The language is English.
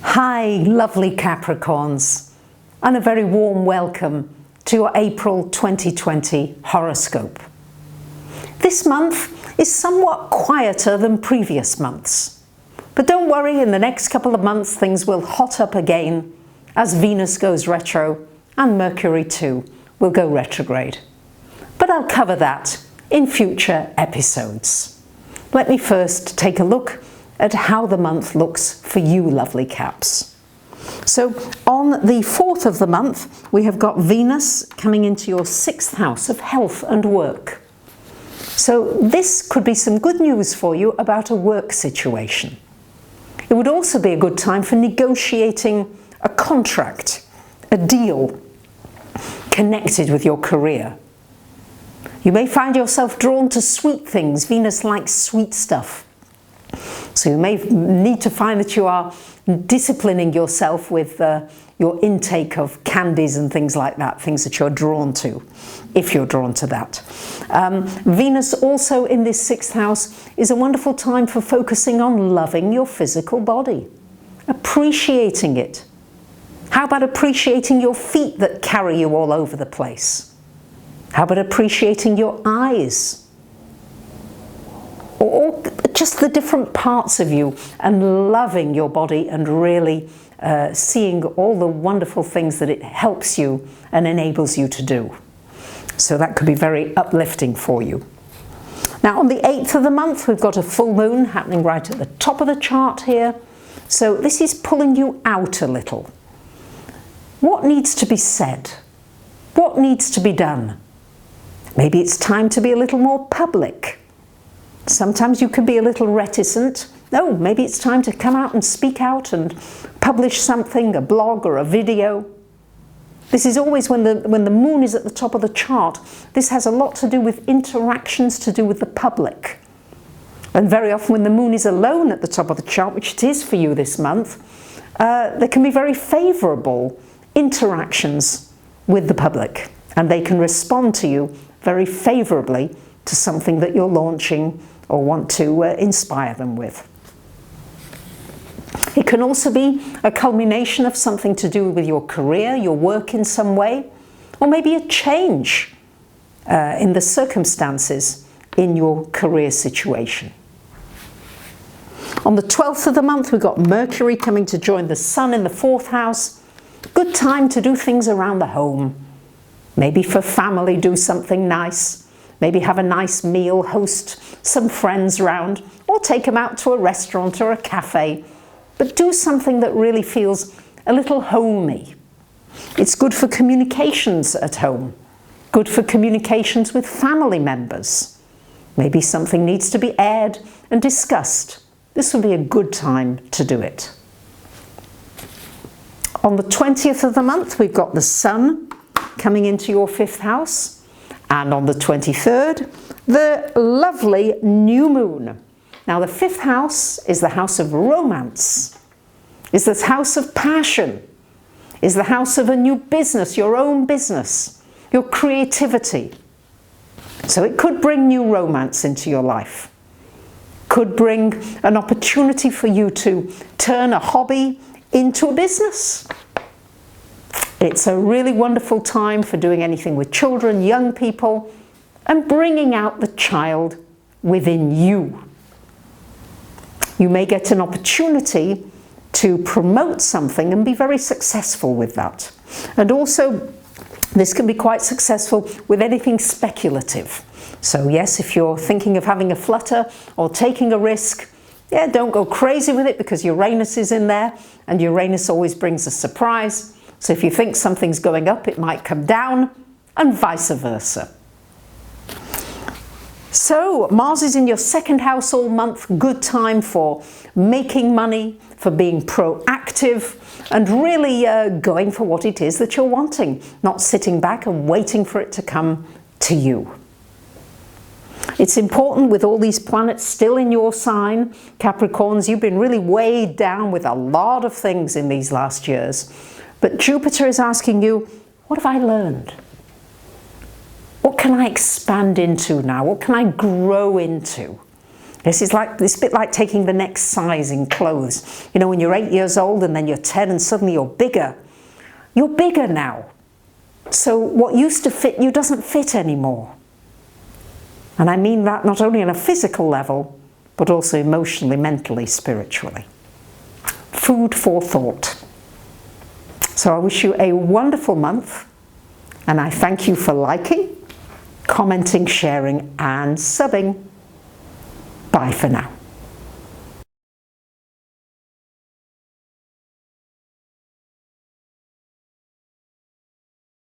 Hi, lovely Capricorns, and a very warm welcome to your April 2020 horoscope. This month is somewhat quieter than previous months, but don't worry, in the next couple of months things will hot up again as Venus goes retro and Mercury too will go retrograde. But I'll cover that in future episodes. Let me first take a look at how the month looks for you lovely Caps. So on the 4th of the month we have got Venus coming into your 6th house of health and work. So this could be some good news for you about a work situation. It would also be a good time for negotiating a contract, a deal connected with your career. You may find yourself drawn to sweet things. Venus likes sweet stuff. So you may need to find that you are disciplining yourself with your intake of candies and things like that, things that you're drawn to, if you're drawn to that. Venus also in this 6th house is a wonderful time for focusing on loving your physical body, appreciating it. How about appreciating your feet that carry you all over the place? How about appreciating your eyes? Or just the different parts of you and loving your body and really seeing all the wonderful things that it helps you and enables you to do. So that could be very uplifting for you. Now on the 8th of the month we've got a full moon happening right at the top of the chart here. So this is pulling you out a little. What needs to be said? What needs to be done? Maybe it's time to be a little more public. Sometimes you can be a little reticent. No, maybe it's time to come out and speak out and publish something, a blog or a video. This is always when the moon is at the top of the chart. This has a lot to do with interactions to do with the public. And very often when the moon is alone at the top of the chart, which it is for you this month, there can be very favourable interactions with the public. And they can respond to you very favourably to something that you're launching or want to inspire them with. It can also be a culmination of something to do with your career, your work in some way, or maybe a change in the circumstances in your career situation. On the 12th of the month we've got Mercury coming to join the Sun in the 4th house. Good time to do things around the home. Maybe for family do something nice. Maybe have a nice meal, host some friends round, or take them out to a restaurant or a cafe. But do something that really feels a little homey. It's good for communications at home, good for communications with family members. Maybe something needs to be aired and discussed. This would be a good time to do it. On the 20th of the month, we've got the Sun coming into your 5th house. And on the 23rd, the lovely new moon. Now the 5th house is the house of romance, is the house of passion, is the house of a new business, your own business, your creativity. So it could bring new romance into your life. Could bring an opportunity for you to turn a hobby into a business. It's a really wonderful time for doing anything with children, young people, and bringing out the child within you. You may get an opportunity to promote something and be very successful with that. And also, this can be quite successful with anything speculative. So yes, if you're thinking of having a flutter or taking a risk, yeah, don't go crazy with it because Uranus is in there, and Uranus always brings a surprise. So if you think something's going up, it might come down, and vice versa. So Mars is in your 2nd house all month. Good time for making money, for being proactive, and really going for what it is that you're wanting, not sitting back and waiting for it to come to you. It's important with all these planets still in your sign, Capricorns, you've been really weighed down with a lot of things in these last years. But Jupiter is asking you, what have I learned? What can I expand into now? What can I grow into? This is a bit like taking the next size in clothes. You know, when you're 8 years old and then you're 10 and suddenly you're bigger. You're bigger now. So what used to fit you doesn't fit anymore. And I mean that not only on a physical level, but also emotionally, mentally, spiritually. Food for thought. So I wish you a wonderful month, and I thank you for liking, commenting, sharing, and subbing. Bye for now.